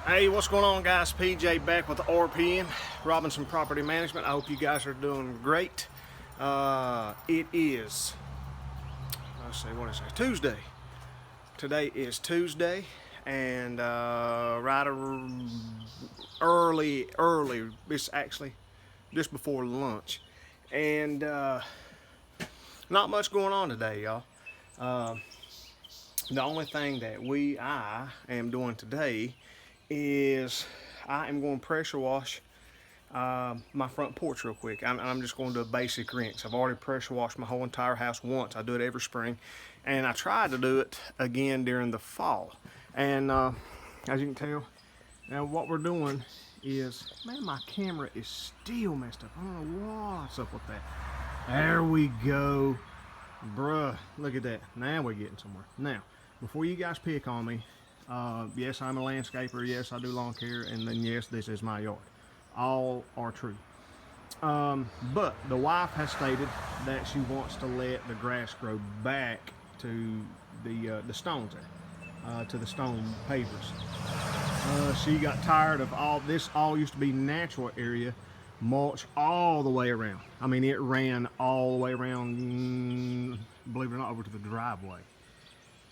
Hey, what's going on, guys? PJ back with RPM, Robinson Property Management. I hope you guys are doing great. It is, let's see, what is it? Tuesday. Today is Tuesday, and early. It's actually just before lunch, and not much going on today, y'all. The only thing that I am doing today is I am going to pressure wash my front porch real quick. I'm just going to do a basic rinse. I've already pressure washed my whole entire house once. I do it every spring, and I tried to do it again during the fall. And as you can tell, now what we're doing is, man, my camera is still messed up. I don't know what's up with that. There we go, bruh. Look at that. Now we're getting somewhere. Now, before you guys pick on me, yes, I'm a landscaper. Yes, I do lawn care, and then yes, this is my yard. All are true. But the wife has stated that she wants to let the grass grow back to the stones there, to the stone pavers. She got tired of all this. All used to be natural area, mulch all the way around. I mean, it ran all the way around, believe it or not, over to the driveway.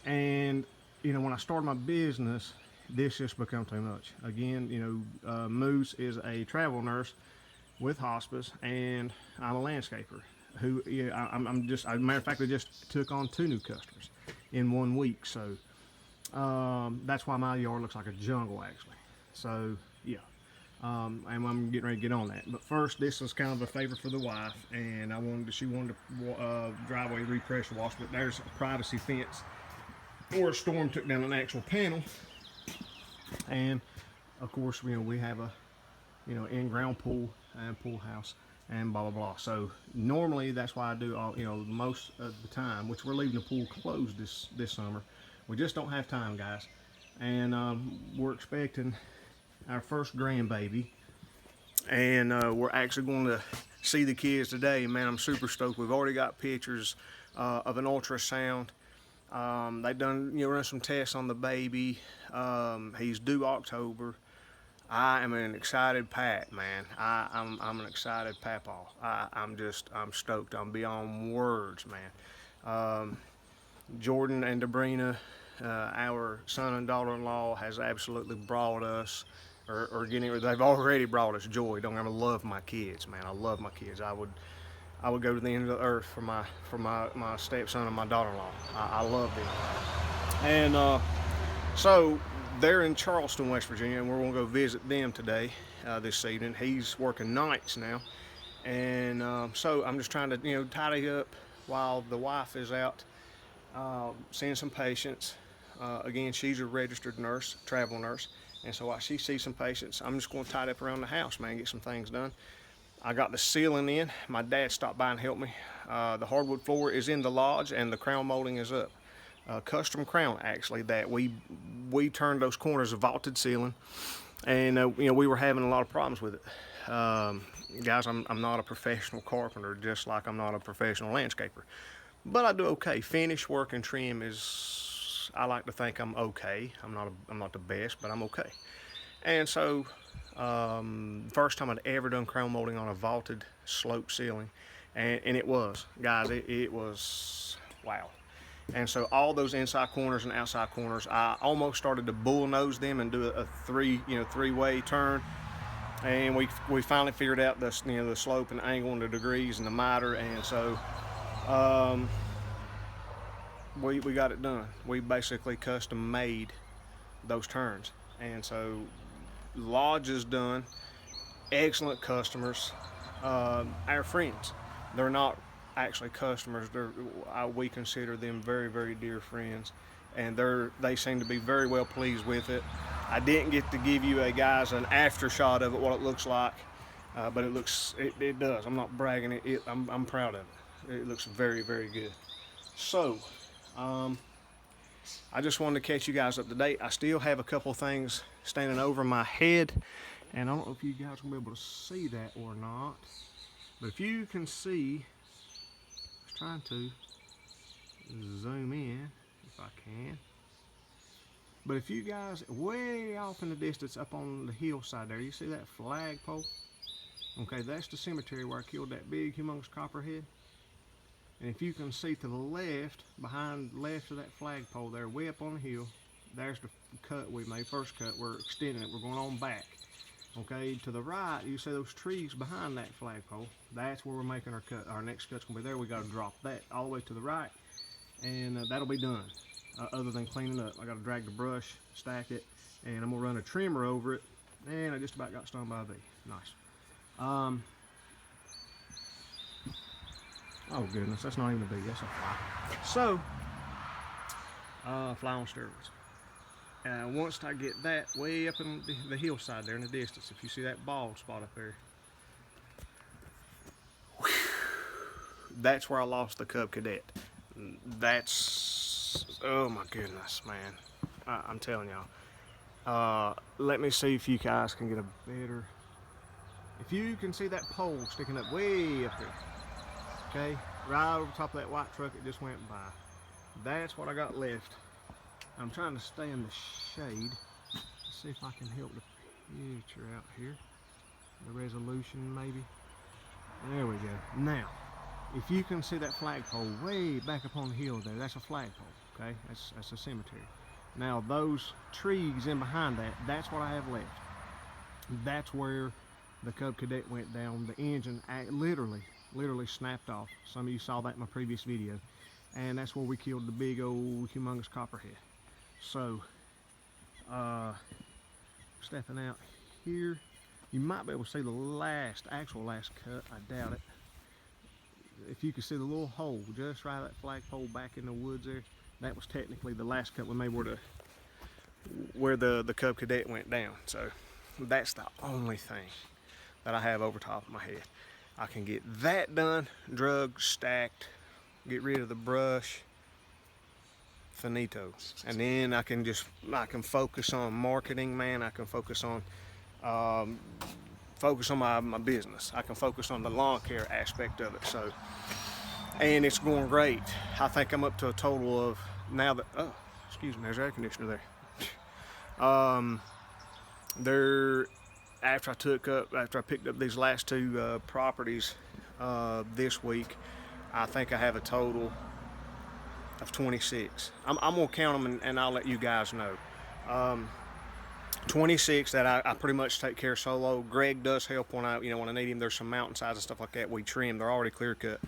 And you know, when I started my business, this just become too much. Again, you know, Moose is a travel nurse with hospice, and I'm a landscaper. Who, yeah, I'm just, as a matter of fact, I just took on 2 new customers in 1 week. So that's why my yard looks like a jungle, actually. So yeah, and I'm getting ready to get on that. But first, this was kind of a favor for the wife, and she wanted to driveway repressure wash, but there's a privacy fence or a storm took down an actual panel, and of course, you know, we have a, you know, in-ground pool and pool house and blah blah blah. So normally that's why I do all, you know, most of the time, which we're leaving the pool closed this summer. We just don't have time, guys, and we're expecting our first grandbaby, and we're actually going to see the kids today. Man, I'm super stoked. We've already got pictures of an ultrasound. They've done, you know, run some tests on the baby. He's due October. I am an excited pat, man. I'm an excited papaw. I'm stoked. I'm beyond words, man. Jordan and Debrina, our son and daughter-in-law, has absolutely brought us, they've already brought us joy. Don't get me wrong, I love my kids, man. I love my kids. I would go to the end of the earth for my stepson and my daughter-in-law. I love them. And so they're in Charleston, West Virginia, and we're going to go visit them today, this evening. He's working nights now, and so I'm just trying to, you know, tidy up while the wife is out seeing some patients. Again, she's a registered nurse, travel nurse, and so while she sees some patients, I'm just going to tidy up around the house, man, get some things done. I got the ceiling in. My dad stopped by and helped me. The hardwood floor is in the lodge, and the crown molding is up. Custom crown, actually, that we turned those corners of vaulted ceiling, and you know, we were having a lot of problems with it. Guys, I'm not a professional carpenter, just like I'm not a professional landscaper, but I do okay. Finish work and trim is, I like to think I'm okay. I'm not the best, but I'm okay. And so first time I'd ever done crown molding on a vaulted slope ceiling, and it was, guys, it was wow. And so all those inside corners and outside corners, I almost started to bullnose them and do a three-way turn. And we finally figured out the slope and angle and the degrees and the miter, and so we got it done. We basically custom made those turns, and so lodge is done. Excellent customers, our friends. They're not actually customers. We consider them very, very dear friends, and they seem to be very well pleased with it. I didn't get to give you guys an after shot of it, what it looks like, but it does. I'm not bragging. I'm proud of it. It looks very, very good. So I just wanted to catch you guys up to date. I still have a couple things standing over my head, and I don't know if you guys will be able to see that or not, but if you can see, I was trying to zoom in if I can. But if you guys, way off in the distance up on the hillside there, you see that flagpole? Okay, that's the cemetery where I killed that big humongous copperhead. And if you can see to the left, behind left of that flagpole there, way up on the hill, there's the cut we made, first cut. We're extending it, we're going on back. Okay, to the right, you see those trees behind that flagpole. That's where we're making our cut. Our next cut's gonna be there. We gotta drop that all the way to the right, and that'll be done. Other than cleaning up, I gotta drag the brush, stack it, and I'm gonna run a trimmer over it. And I just about got stung by a bee. Nice. Oh goodness, that's not even a bee, that's a fly. So, fly on steroids. Once I get that way up in the hillside there in the distance, if you see that bald spot up there, whew, that's where I lost the Cub Cadet. That's, oh my goodness, man. I'm telling y'all. Let me see if you guys can get a better, if you can see that pole sticking up way up there, okay, right over top of that white truck it just went by. That's what I got left. I'm trying to stay in the shade. Let's see if I can help the picture out here. The resolution maybe. There we go. Now, if you can see that flagpole way back up on the hill there, that's a flagpole, okay? That's a cemetery. Now those trees in behind that, that's what I have left. That's where the Cub Cadet went down. The engine literally snapped off. Some of you saw that in my previous video. And that's where we killed the big old humongous copperhead. So, stepping out here, you might be able to see the actual last cut. I doubt it. If you can see the little hole just right at that flagpole back in the woods there, that was technically the last cut we made where the Cub Cadet went down. So that's the only thing that I have over top of my head. I can get that done, drugged, stacked, get rid of the brush, finito. And then I can focus on marketing, man. I can focus on my business. I can focus on the lawn care aspect of it. So, and it's going great. I think I'm up to a total of, now that, oh, excuse me, there's air conditioner there. After I picked up these last two properties this week, I think I have a total of 26. I'm gonna count them and I'll let you guys know. 26 that I pretty much take care of solo. Greg does help when I need him. There's some mountainsides and stuff like that we trim. They're already clear cut,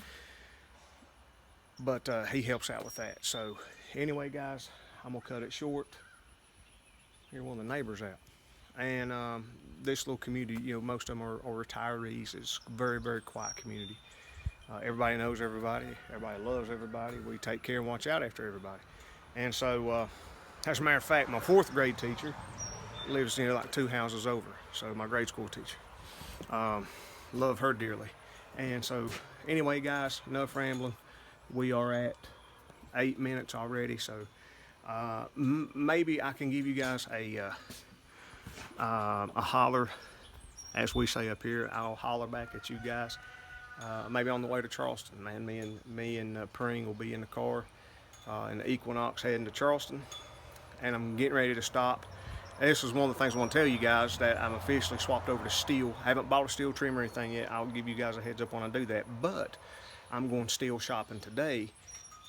but he helps out with that. So anyway, guys, I'm gonna cut it short. Here, one of the neighbors out, and this little community, most of them are retirees. It's a very, very quiet community. Everybody knows everybody. Everybody loves everybody. We take care and watch out after everybody. And so, as a matter of fact, my 4th grade teacher lives like 2 houses over. So my grade school teacher, love her dearly. And so, anyway, guys, enough rambling. We are at 8 minutes already. So maybe I can give you guys a holler, as we say up here. I'll holler back at you guys. Maybe on the way to Charleston, man. Me and Pring will be in the car in the Equinox heading to Charleston, and I'm getting ready to stop. This is one of the things I want to tell you guys, that I'm officially swapped over to steel. I haven't bought a steel trim or anything yet. I'll give you guys a heads up when I do that, but I'm going steel shopping today,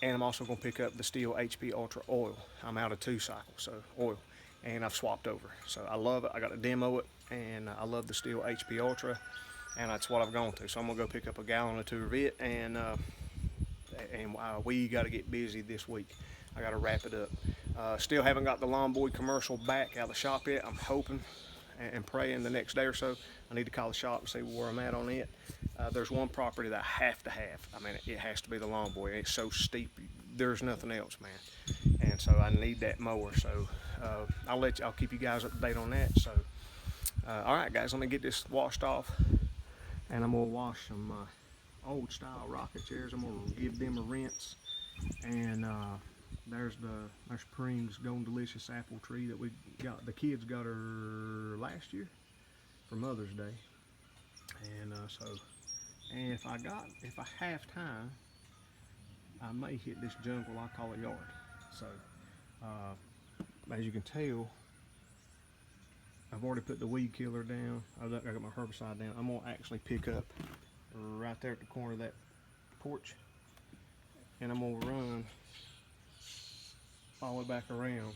and I'm also going to pick up the steel HP Ultra oil. I'm out of 2 cycles, so oil, and I've swapped over. So I love it. I got to demo it, and I love the steel HP Ultra. And that's what I've gone to. So I'm gonna go pick up a gallon or 2 of it, and we got to get busy this week. I got to wrap it up. Still haven't got the Lawn Boy commercial back out of the shop yet. I'm hoping and praying the next day or so. I need to call the shop and see where I'm at on it. There's one property that I have to have. I mean, it has to be the Lawn Boy. It's so steep. There's nothing else, man. And so I need that mower. So I'll keep you guys up to date on that. So all right, guys, let me get this washed off. And I'm gonna wash some old style rocket chairs. I'm gonna give them a rinse. And there's Pring's Golden Delicious apple tree that we got. The kids got her last year for Mother's Day. And and if I have time, I may hit this jungle I call a yard. So as you can tell, I've already put the weed killer down. I got my herbicide down. I'm gonna actually pick up right there at the corner of that porch, and I'm gonna run all the way back around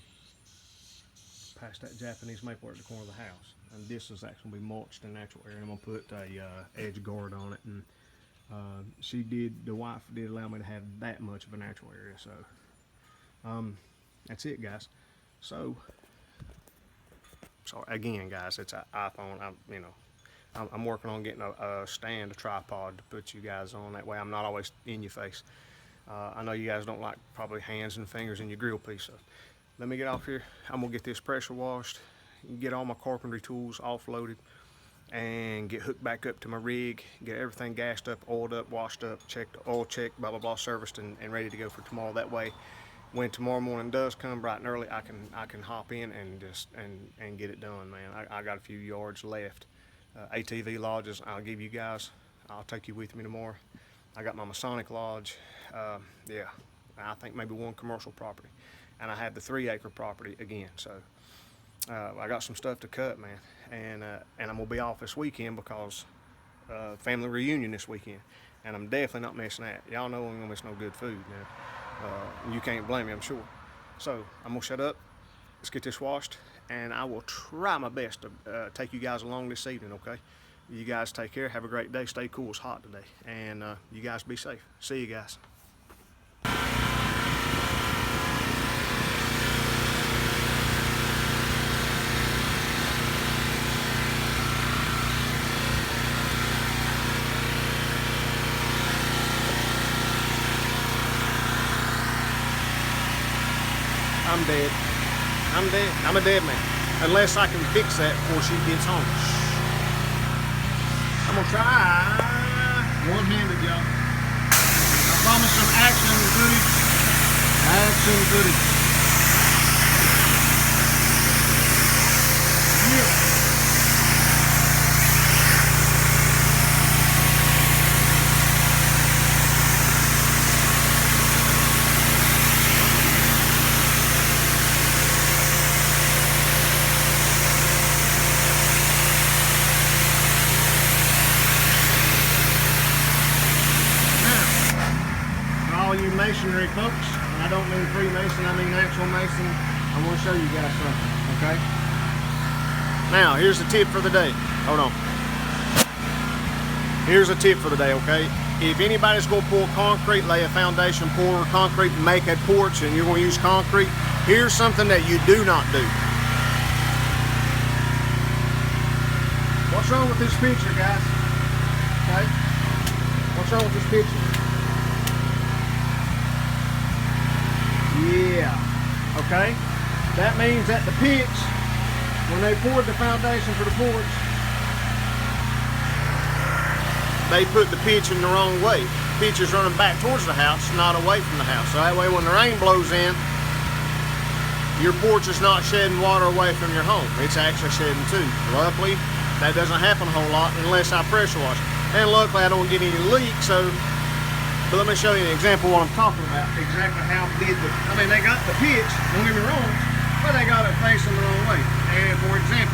past that Japanese maple at the corner of the house. And this is actually gonna be mulched in natural area. I'm gonna put a edge guard on it, and the wife did allow me to have that much of a natural area. So that's it, guys. So again, guys, it's an iPhone. I'm working on getting a stand, a tripod to put you guys on. That way I'm not always in your face. I know you guys don't like probably hands and fingers in your grill piece. So let me get off here. I'm gonna get this pressure washed, get all my carpentry tools offloaded, and get hooked back up to my rig, get everything gassed up, oiled up, washed up, checked, oil checked, blah blah blah, serviced, and ready to go for tomorrow. That way, when tomorrow morning does come bright and early, I can hop in and just and get it done, man. I got a few yards left. ATV Lodges, I'll take you with me tomorrow. I got my Masonic Lodge. Yeah, I think maybe one commercial property, and I have the 3-acre property again. So I got some stuff to cut, man, and I'm gonna be off this weekend because family reunion this weekend, and I'm definitely not missing that. Y'all know I'm gonna miss no good food now. You can't blame me, I'm sure. So I'm gonna shut up. Let's get this washed, and I will try my best to take you guys along this evening. Okay? You guys take care. Have a great day. Stay cool. It's hot today, and you guys be safe. See you guys. I'm dead. I'm dead. I'm a dead man. Unless I can fix that before she gets home. I'm gonna try one-handed, y'all. I promise some action footage. Action footage. Yeah. You masonry folks, and I don't mean Freemason, I mean actual Mason. I want to show you guys something, okay? Now, here's the tip for the day. Hold on. Here's a tip for the day, okay? If anybody's going to pour concrete, lay a foundation, pour concrete, make a porch, and you're going to use concrete, here's something that you do not do. What's wrong with this picture, guys? Okay? What's wrong with this picture? Yeah, okay. That means that the pitch, when they poured the foundation for the porch, they put the pitch in the wrong way. The pitch is running back towards the house, not away from the house. So that way when the rain blows in, your porch is not shedding water away from your home. It's actually shedding too. Luckily, that doesn't happen a whole lot unless I pressure wash. And luckily I don't get any leaks, so but let me show you an example of what I'm talking about. Exactly how big they got the pitch, don't get me wrong, but they got it facing the wrong way. And for example,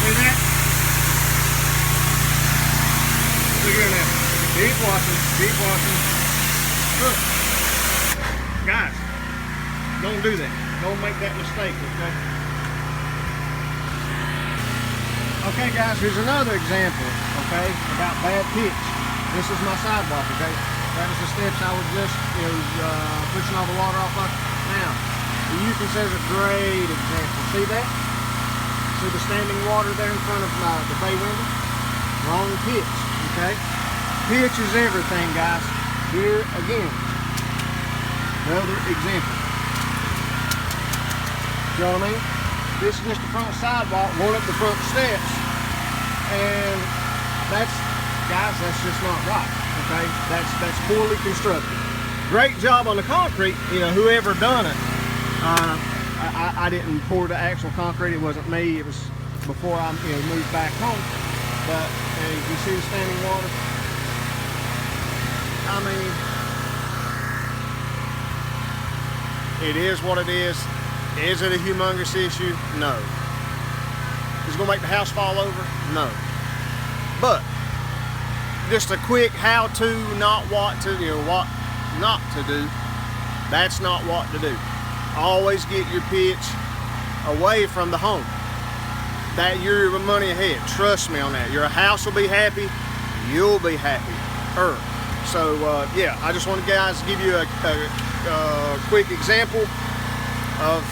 see that? Look at that. Keep watching, keep watching. Look. Guys, don't do that. Don't make that mistake, okay? Okay guys, here's another example, okay, about bad pitch. This is my sidewalk, okay? That was the steps I was just, pushing all the water off of. Now, you can see a great example. See that? See the standing water there in front of the bay window? Wrong pitch, okay? Pitch is everything, guys. Here again, another example. You know what I mean? This is just the front sidewalk, going up the front steps, and guys, that's just not right, okay? That's poorly constructed. Great job on the concrete, whoever done it. I didn't pour the actual concrete, it wasn't me, it was before I moved back home. But you can see the standing water. I mean, it is what it is. Is it a humongous issue? No. Is it gonna make the house fall over? No. But just a quick how-to, not what to, what not to do. That's not what to do. Always get your pitch away from the home. That you're money ahead. Trust me on that. Your house will be happy. You'll be happy. So yeah, I just want to guys give you a quick example of,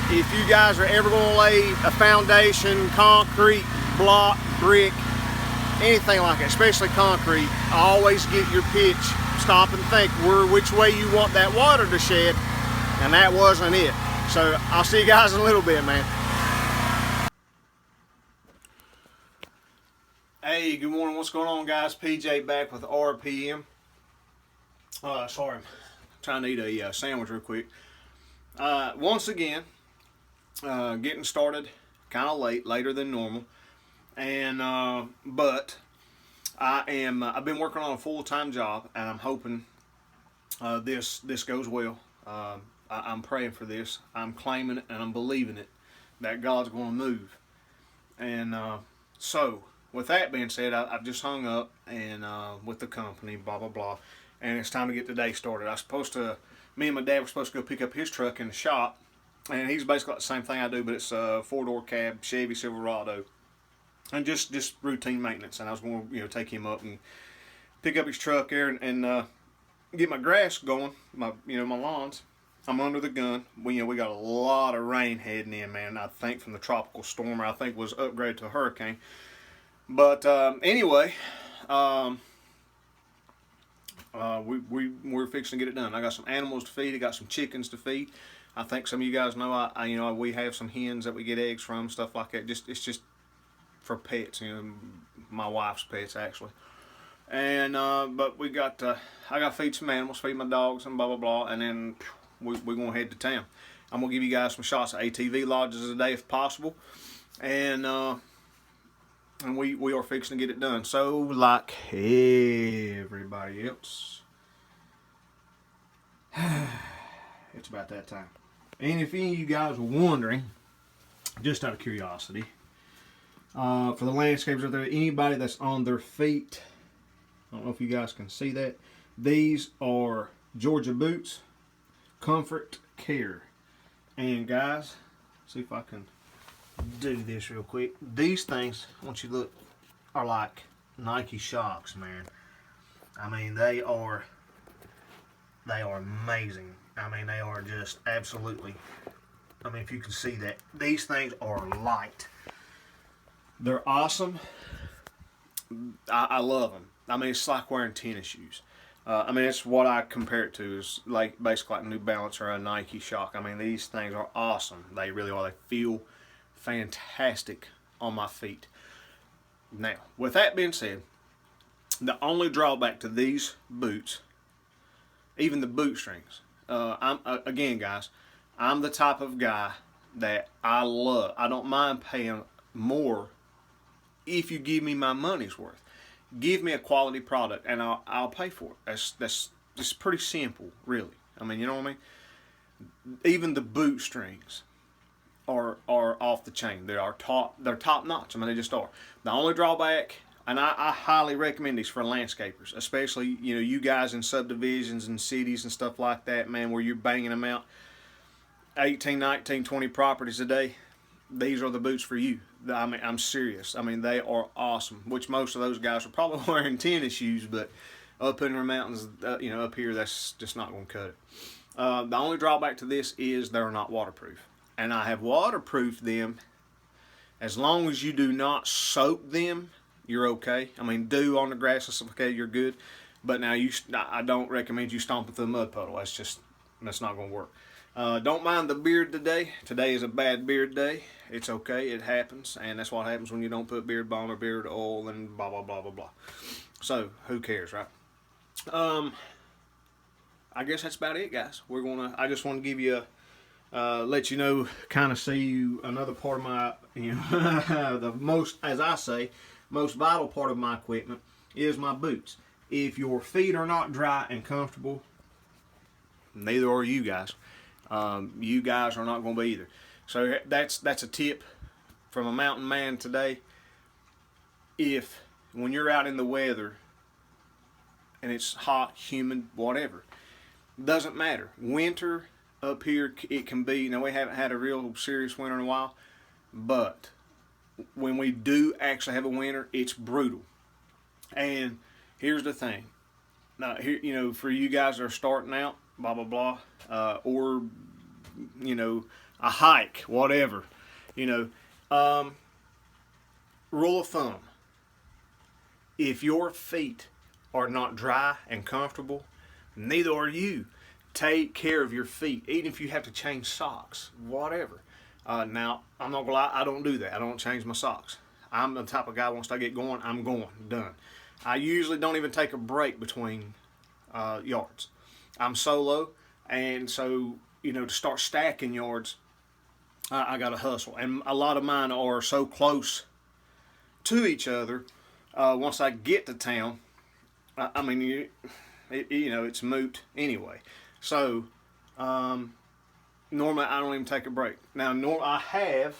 if you guys are ever going to lay a foundation, concrete, block, brick, anything like that, especially concrete, always get your pitch, stop and think which way you want that water to shed, and that wasn't it. So I'll see you guys in a little bit, man. Hey, good morning. What's going on, guys? PJ back with RPM. Sorry, I'm trying to eat a sandwich real quick. Once again, getting started kind of later than normal, and but I've been working on a full-time job, and I'm hoping this goes well. I'm praying for this. I'm claiming it, and I'm believing it that God's going to move. And so, with that being said, I've just hung up and with the company, blah blah blah, and it's time to get the day started. Me and my dad were supposed to go pick up his truck in the shop, and he's basically got the same thing I do, but it's a 4-door cab Chevy Silverado, and just routine maintenance. And I was going to take him up and pick up his truck there and get my grass going, my lawns. I'm under the gun. We got a lot of rain heading in, man. I think from the tropical storm, or I think was upgraded to a hurricane. But anyway, we're fixing to get it done. I got some animals to feed. I got some chickens to feed. I think some of you guys know we have some hens that we get eggs from, stuff like that. It's just for pets, my wife's pets actually. And but I got to feed some animals, feed my dogs, and blah blah blah, and then we're gonna head to town. I'm gonna give you guys some shots of ATV Lodges today if possible, and we are fixing to get it done. So like everybody else, it's about that time. And if any of you guys were wondering, just out of curiosity, for the landscapers out there, anybody that's on their feet, I don't know if you guys can see that. These are Georgia boots, Comfort Care. And guys, see if I can do this real quick. These things, once you look, are like Nike Shocks, man. I mean, they are amazing. I mean, they are just absolutely, if you can see that. These things are light. They're awesome. I love them. I mean, it's like wearing tennis shoes. It's what I compare it to, is like basically like New Balance or a Nike Shock. I mean, these things are awesome. They really are. They feel fantastic on my feet. Now, with that being said, the only drawback to these boots, even the boot strings, again, guys, I'm the type of guy that I don't mind paying more if you give me my money's worth. Give me a quality product and I'll pay for it. That's just pretty simple, really. You know what I mean? Even the boot strings are off the chain. They're top notch. They just are. The only drawback, and I highly recommend these for landscapers, especially you guys in subdivisions and cities and stuff like that, man, where you're banging them out 18, 19, 20 properties a day. These are the boots for you. I'm serious. They are awesome. Which most of those guys are probably wearing tennis shoes, but up in the mountains, up here, that's just not going to cut it. The only drawback to this is they're not waterproof, and I have waterproofed them. As long as you do not soak them, you're okay. Dew on the grass and stuff, okay, you're good. But now I don't recommend you stomping through a mud puddle. That's not going to work. Don't mind the beard today. Today is a bad beard day. It's okay. It happens. And that's what happens when you don't put beard balm or beard oil and blah, blah, blah, blah, blah. So, who cares, right? I guess that's about it, guys. I just want to give you let you know, kind of see another part of my, the most, as I say, most vital part of my equipment is my boots. If your feet are not dry and comfortable, neither are you guys. You guys are not going to be either. So that's a tip from a mountain man today. If when you're out in the weather and it's hot, humid, whatever, doesn't matter. Winter up here, it can be. Now we haven't had a real serious winter in a while, but when we do actually have a winter, it's brutal. And here's the thing. Now, here, you know, for you guys that are starting out, blah blah blah, or you know, a hike, whatever, you know, rule of thumb: if your feet are not dry and comfortable, neither are you. Take care of your feet, even if you have to change socks, whatever. Now, I'm not gonna lie, I don't do that. I don't change my socks. I'm the type of guy, once I get going, I'm going, done. I usually don't even take a break between yards. I'm solo, and so, you know, to start stacking yards, I gotta hustle. And a lot of mine are so close to each other. Once I get to town, I mean, you know, it's moot anyway. So, normally I don't even take a break. Now, I have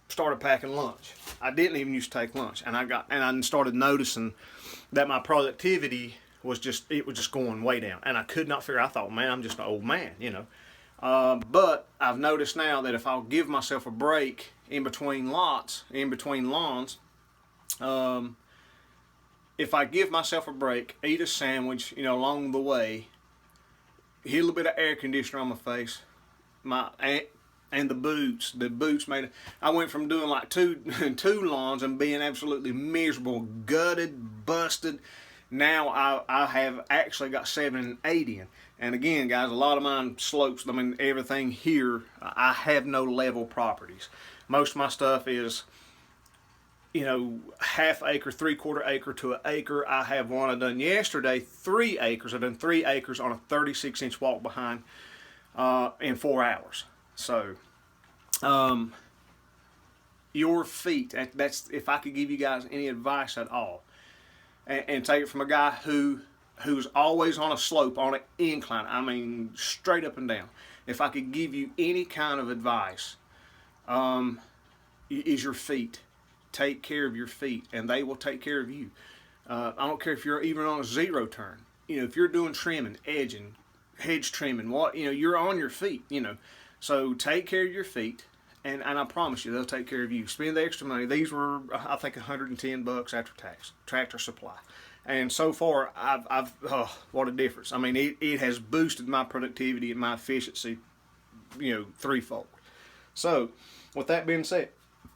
started packing lunch. I didn't even used to take lunch, and I started noticing that my productivity was just going way down, and I could not figure. I thought, man, I'm just an old man, you know. But I've noticed now that if I'll give myself a break in between lawns, if I give myself a break, eat a sandwich, you know, along the way, hit a little bit of air conditioner on my face, and the boots made it. I went from doing like two lawns and being absolutely miserable, gutted, busted. Now I have actually got 7 and 8 in. And again, guys, a lot of mine slopes. I mean, everything here, I have no level properties. Most of my stuff is, you know, half acre, 3/4 acre to an acre. I have one I done yesterday, 3 acres. I've done 3 acres on a 36-inch walk behind in 4 hours. So, your feet, that's, if I could give you guys any advice at all, and take it from a guy who's always on a slope, on an incline, I mean, straight up and down. If I could give you any kind of advice, is your feet. Take care of your feet, and they will take care of you. I don't care if you're even on a 0 turn. You know, if you're doing trimming, edging, hedge trimming, you know, you're on your feet, you know. So take care of your feet, and I promise you, they'll take care of you. Spend the extra money. These were, I think, $110 after tax, Tractor Supply. And so far, what a difference. I mean, it has boosted my productivity and my efficiency, you know, 3-fold. So, with that being said,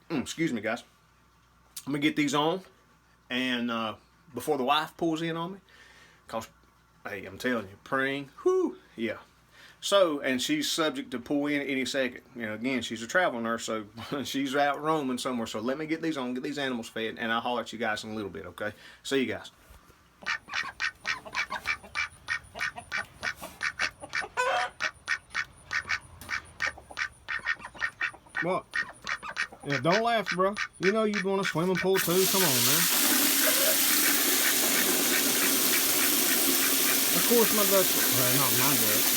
excuse me, guys. I'm going to get these on, and before the wife pulls in on me, because, hey, I'm telling you, praying, whoo, yeah. So, and she's subject to pull in any second. You know, again, she's a travel nurse, so she's out roaming somewhere. So let me get these on, get these animals fed, and I'll holler at you guys in a little bit, okay? See you guys. What? Yeah, don't laugh, bro. You know you'd want a swimming pool too. Come on, man. Of course my ducks, well, not my ducks,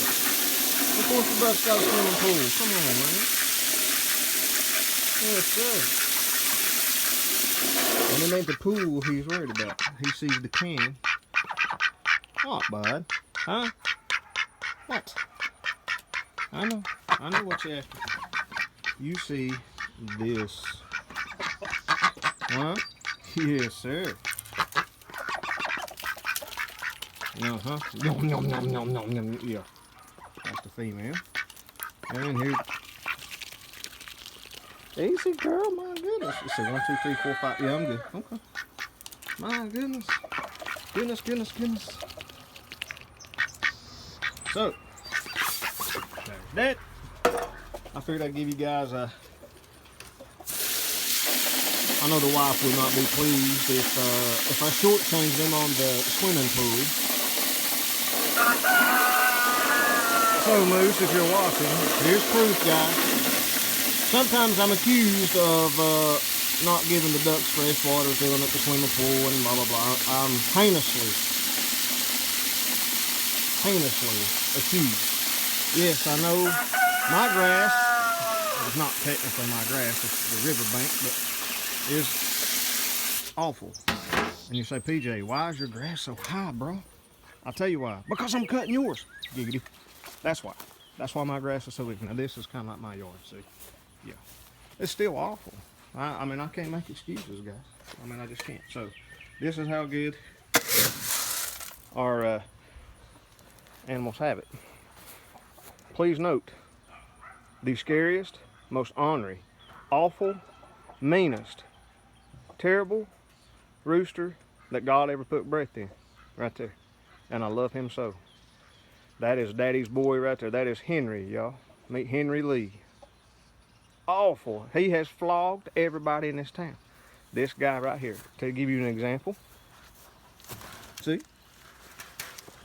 but of course the ducks got a swimming pool. Come on, man. Yes, sir. And it ain't the pool he's worried about. He sees the can. What, bud? Huh? What? I know what you're after. You see this. Huh? Yes, sir. Uh-huh. Yum, yum, yum, yum, yum, yum. Yeah. That's the female. And here. Easy, girl. My goodness. Let's see. 1, 2, 3, 4, 5. Yeah, I'm good. Okay. My goodness. Goodness. So, there's that. I figured I'd give you guys a... I know the wife would not be pleased if I shortchanged them on the swimming pool. So, Moose, if you're watching, here's proof, guys. Sometimes I'm accused of not giving the ducks fresh water, filling up the swimming pool, and blah, blah, blah. I'm heinously accused. Yes, I know my grass, it's not technically my grass, it's the riverbank, but is awful. And you say, PJ, why is your grass so high, bro? I'll tell you why. Because I'm cutting yours. Giggity. That's why. That's why my grass is so weak. Now this is kind of like my yard, see? Yeah. It's still awful. I mean, I can't make excuses, guys. I mean, I just can't. So, this is how good our animals have it. Please note, the scariest, most ornery, awful, meanest, terrible rooster that God ever put breath in. Right there. And I love him so. That is Daddy's boy right there. That is Henry, y'all. Meet Henry Lee. Awful. He has flogged everybody in this town. This guy right here. To give you an example. See?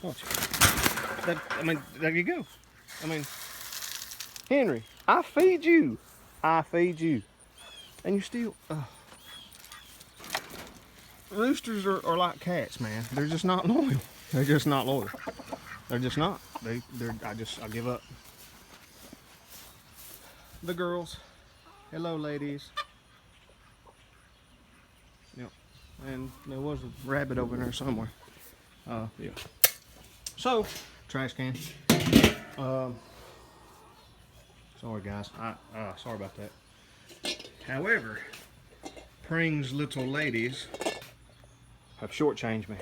Watch. I mean, there you go. I mean, Henry, I feed you. I feed you. And you still... roosters are like cats, man. They're just not loyal. They're just not loyal. They're just not. I give up. The girls. Hello, ladies. Yep. And there was a rabbit over there somewhere. Yeah. So, trash can. Sorry, guys. Sorry about that. However, Pring's little ladies have shortchanged me.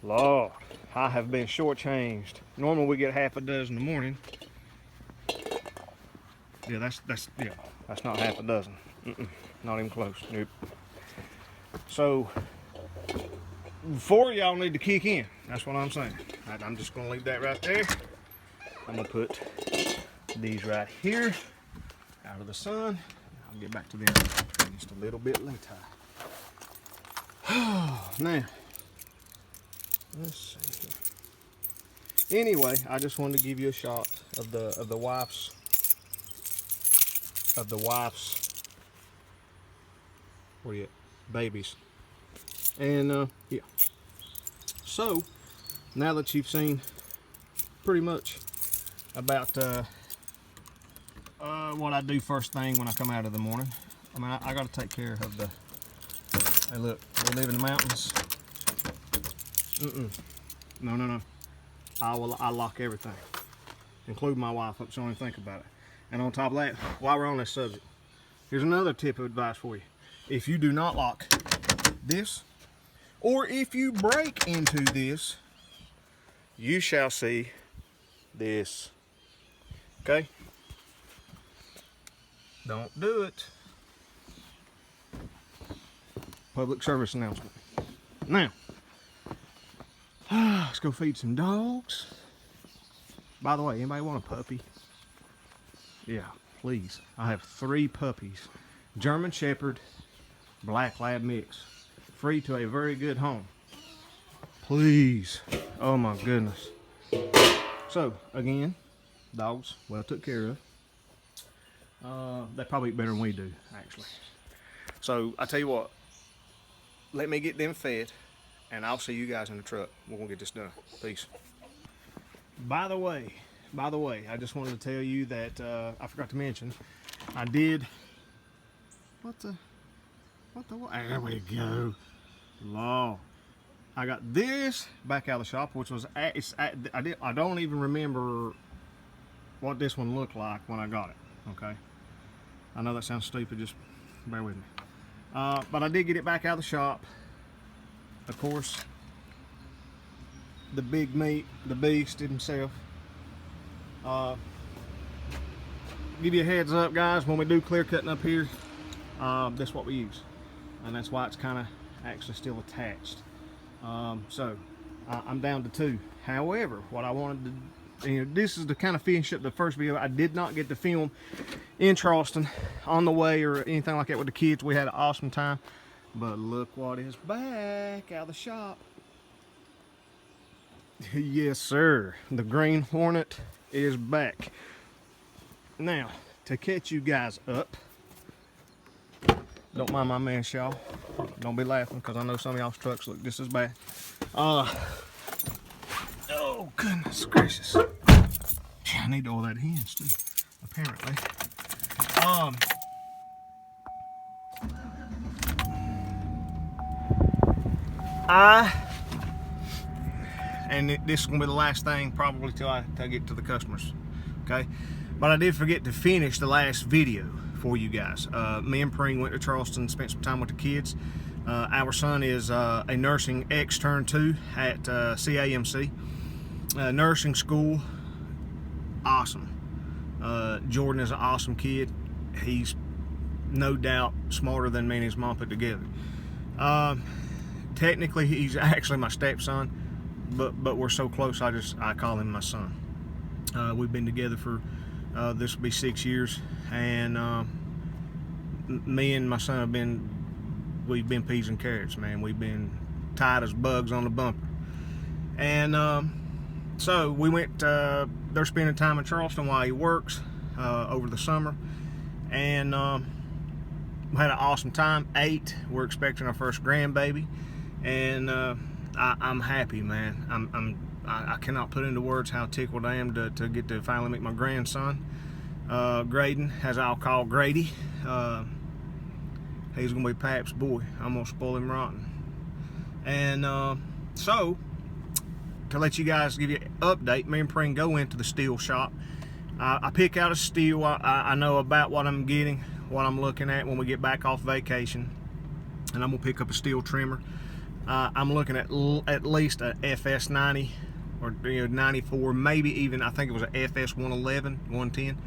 Lord, I have been shortchanged. Normally we get half a dozen in the morning. Yeah, that's not half a dozen. Not even close. Nope. So, 4 of y'all need to kick in. That's what I'm saying. I'm just gonna leave that right there. I'm gonna put these right here, out of the sun. I'll get back to them just a little bit later. Now, let's see here. Anyway, I just wanted to give you a shot of the wife's babies. And yeah. So now that you've seen pretty much about what I do first thing when I come out of the morning, I mean I got to take care of the. Hey, look, we live in the mountains. No. I lock everything, including my wife, so I don't even think about it. And on top of that, while we're on this subject, here's another tip of advice for you. If you do not lock this, or if you break into this, you shall see this. Okay? Don't do it. Public service announcement. Now, let's go feed some dogs. By the way, anybody want a puppy? Yeah, please. I have 3 puppies. German Shepherd, Black Lab mix. Free to a very good home. Please. Oh my goodness. So, again, dogs well took care of. They probably eat better than we do, actually. So, I tell you what. Let me get them fed, and I'll see you guys in the truck. We're gonna get this done. Peace. By the way, I just wanted to tell you that I forgot to mention, I did. What the? There we go. Law. I got this back out of the shop, which was I don't even remember what this one looked like when I got it. Okay. I know that sounds stupid. Just bear with me. But I did get it back out of the shop. Of course, the big meat, the beast himself. Give you a heads up, guys, when we do clear cutting up here, that's what we use. And that's why it's kind of actually still attached. So, I'm down to 2. However, what I wanted to this is the kind of finish up the first video. I did not get to film in Charleston on the way or anything like that with the kids. We had an awesome time. But look what is back out of the shop. Yes, sir. The Green Hornet is back. Now, to catch you guys up, don't mind my mess, y'all. Don't be laughing, because I know some of y'all's trucks look just as bad. Oh, Goodness gracious. I need all that hens too, apparently. This is gonna be the last thing probably till I get to the customers, okay? But I did forget to finish the last video for you guys. Me and Pring went to Charleston, spent some time with the kids. Our son is a nursing extern 2 at CAMC. Nursing school, awesome. Jordan is an awesome kid. He's no doubt smarter than me and his mom put together. Technically, he's actually my stepson, but we're so close. I call him my son. We've been together for this will be 6 years, and me and my son we've been peas and carrots, man. We've been tied as bugs on the bumper, and so we went. They're spending time in Charleston while he works over the summer, and we had an awesome time. We're expecting our first grandbaby, and I'm happy, man. I cannot put into words how tickled I am to get to finally meet my grandson, Graydon, as I'll call Grady. He's gonna be Pap's boy. I'm gonna spoil him rotten. And so, to let you guys give you an update, me and Pring go into the steel shop. I pick out a steel. I know about what I'm getting, what I'm looking at when we get back off vacation, and I'm gonna pick up a steel trimmer. I'm looking at least a FS90 or 94, maybe even I think it was a FS111, 110,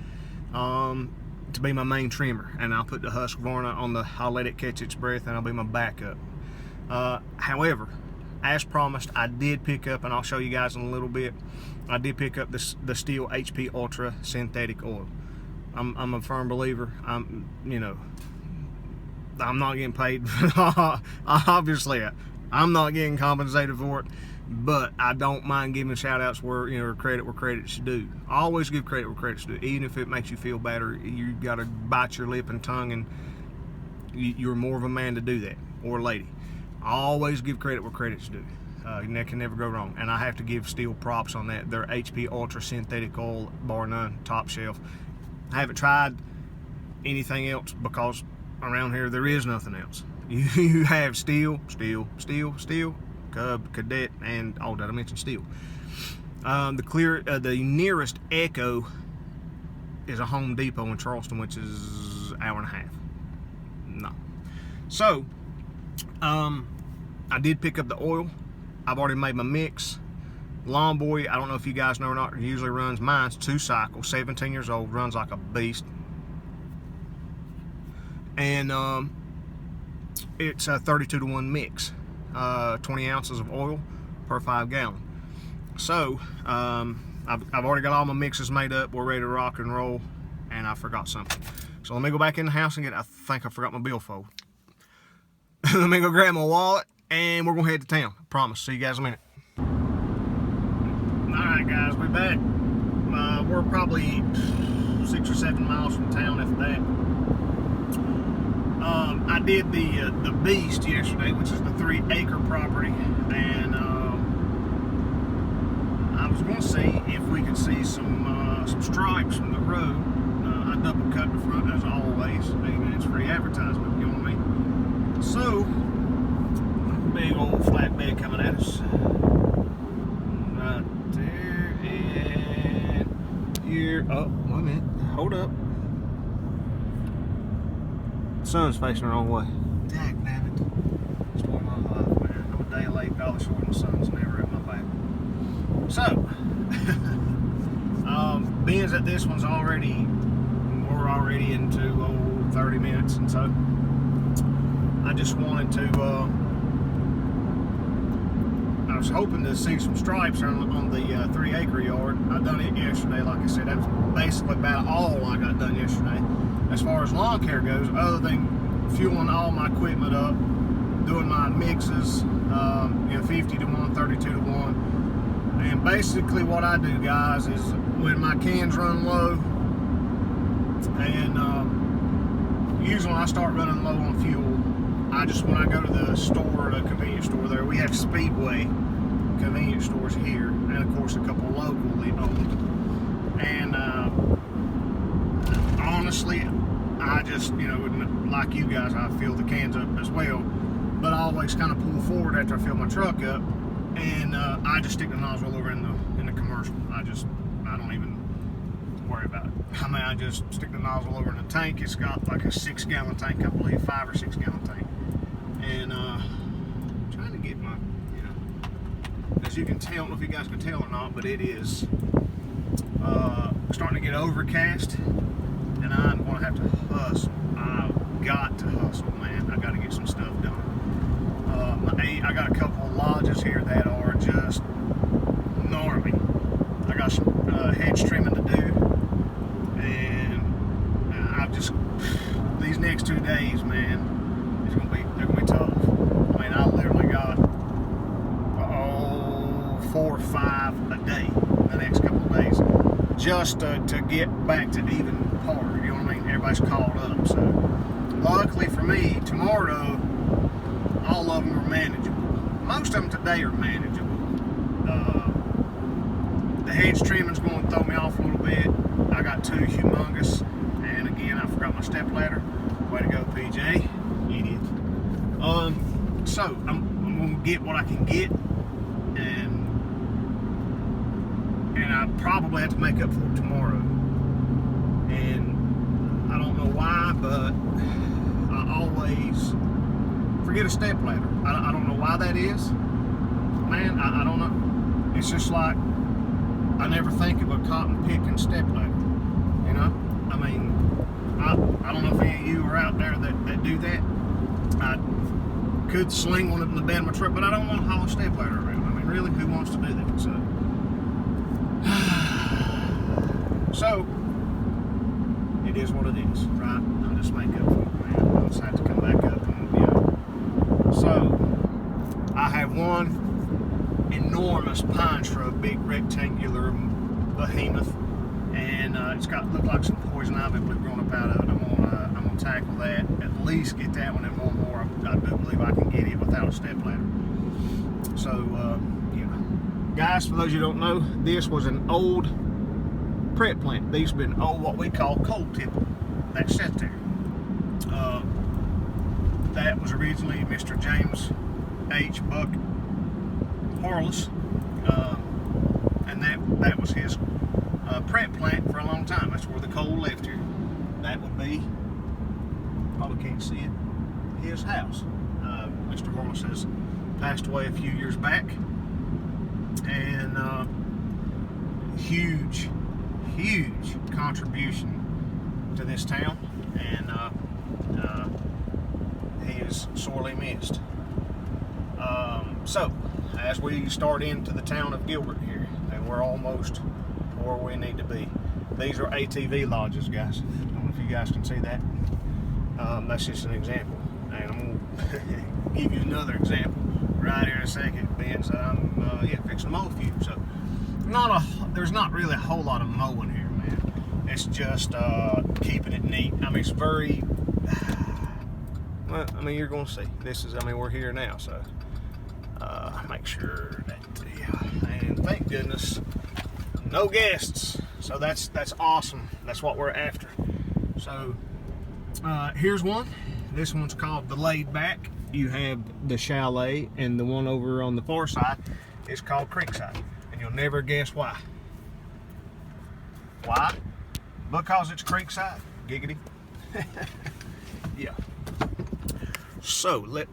to be my main trimmer. And I'll put the Husqvarna I'll let it catch its breath, and I'll be my backup. However, as promised, I did pick up, and I'll show you guys in a little bit, I did pick up the Stihl HP Ultra synthetic oil. I'm a firm believer. I'm not getting paid. Obviously, I'm not getting compensated for it, but I don't mind giving shout outs where, credit where credit's due. I always give credit where credit's due, even if it makes you feel bad, or you got to bite your lip and tongue, and you're more of a man to do that, or a lady. I always give credit where credit's due. That can never go wrong, and I have to give Stihl props on that. Their HP Ultra synthetic oil, bar none, top shelf. I haven't tried anything else because around here there is nothing else. You have Stihl, Cub, Cadet, and did I mention Stihl? The nearest Echo is a Home Depot in Charleston, which is an hour and a half. No. So, I did pick up the oil. I've already made my mix. Lawn Boy, I don't know if you guys know or not, usually runs, mine's 2 cycles, 17 years old, runs like a beast. And it's a 32-to-1 mix, 20 ounces of oil per 5 gallon. So I've already got all my mixes made up. We're ready to rock and roll, and I forgot something. So let me go back in the house and I think I forgot my billfold. Let me go grab my wallet, and we're gonna head to town. I promise. See you guys in a minute. Alright guys, we're back. We're probably 6 or 7 miles from town, if that. I did the Beast yesterday, which is the 3-acre property, and I was going to see if we could see some stripes from the road. I double cut the front as always. Maybe it's free advertisement, you know what I mean? So, big old flatbed coming at us. Right there, and here. Oh, wait a minute. Hold up. Sun's facing the wrong way. Dagnabbit. Story of my life, man. I'm a day late, dollar short, and the sun's never at my back. So, being that this one's we're already into 30 minutes, and so I just wanted to, I was hoping to see some stripes on the 3-acre yard. I done it yesterday, like I said. That's basically about all I got done yesterday. As far as lawn care goes, other than fueling all my equipment up, doing my mixes, 50-to-1, 32-to-1, and basically what I do, guys, is when my cans run low, and usually when I start running low on fuel, when I go to the store, the convenience store there, we have Speedway convenience stores here, and of course a couple locally owned. And honestly, I just, you know, like you guys, I fill the cans up as well, but I always kind of pull forward after I fill my truck up, and I just stick the nozzle over in the commercial. I don't even worry about it. I mean, I just stick the nozzle over in the tank. It's got like a 6-gallon tank, I believe, 5 or 6 gallon tank, and trying to get my, you know, as you can tell, I don't know if you guys can tell or not, but it is starting to get overcast, and I'm going to have to hustle. I've got to hustle, man. I got to get some stuff done. I got a couple of lodges here that are just gnarly. I got some hedge trimming to do, and I've just, these next 2 days, man, they're gonna be tough. I mean, I literally got 4 or 5 a day the next couple of days, just to get back to even par. You know what I mean? Everybody's caught up. So luckily for me, tomorrow all of them are manageable. Most of them today are manageable. The hedge trimming's going to throw me off a little bit. I got 2 humongous, and again, I forgot my step ladder. Way to go, PJ, idiot. So I'm going to get what I can get, and I probably have to make up for it tomorrow. And I don't know why, but I always forget a step ladder. I don't know why that is, man. I don't know. It's just like I never think of a cotton picking step ladder, you know. I mean, I don't know if any of you are out there that do that. I could sling one up in the bed of my truck, but I don't want to haul a step ladder around. I mean, really, who wants to do that? So it is what it is, right? I'll just make up for it, man. I'll just have to come back up and, you know. So I have one enormous pine shrub, big rectangular behemoth, and it's got look like some poison ivy growing up out of it. I'm gonna tackle that, at least get that one, and one more. I do believe I can get it without a step ladder. So yeah, guys, for those you don't know, this was an old prep plant. These have been old, what we call cold tipple, that sat there. That was originally Mr. James H. Buck Harless, and that was his prep plant for a long time. That's where the coal left here. That would be, probably can't see it, his house. Mr. Harless has passed away a few years back, and huge contribution to this town, and he is sorely missed. So, as we start into the town of Gilbert here, and we're almost where we need to be. These are ATV Lodges, guys. I don't know if you guys can see that. That's just an example, and I'm going to give you another example right here in a second, being so I'm fixing to mow a few. So, there's not really a whole lot of mowing here, man. It's just keeping it neat. I mean, it's very. Well, I mean, you're going to see. This is. I mean, we're here now, so. Make sure that, and thank goodness, no guests. So that's awesome. That's what we're after. So here's one. This one's called the Laid Back. You have the Chalet, and the one over on the far side is called Creekside. And you'll never guess why. Why? Because it's Creekside. Giggity. Yeah. So let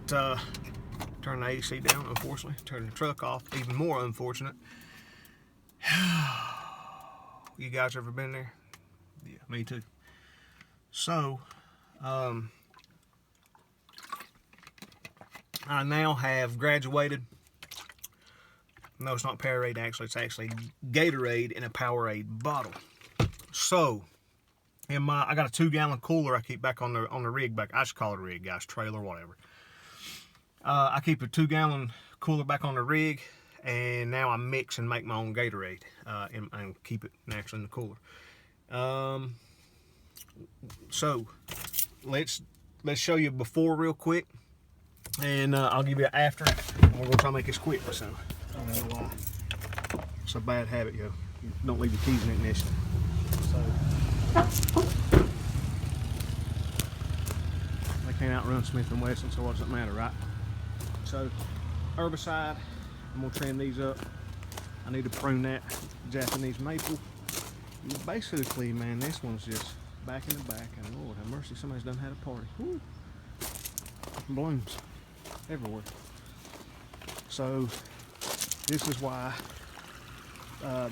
turn the AC down, unfortunately. Turn the truck off, even more unfortunate. You guys ever been there? Yeah, me too. So, I now have graduated. No, it's not Powerade, actually. It's actually Gatorade in a Powerade bottle. So, I got a 2-gallon cooler I keep back on the rig back. I just call it a rig, guys, trailer, whatever. I keep a 2-gallon cooler back on the rig, and now I mix and make my own Gatorade and keep it naturally in the cooler. So let's show you before real quick, and I'll give you an after. And we're gonna try to make this quick. So I don't know why. It's a bad habit, yo. You don't leave your keys in the ignition. So they can't outrun Smith & Wesson, so what does it matter, right? So herbicide, I'm gonna trim these up. I need to prune that Japanese maple. Basically, man, this one's just back in the back, and Lord have mercy, somebody's done had a party. Woo. Blooms everywhere. So this is why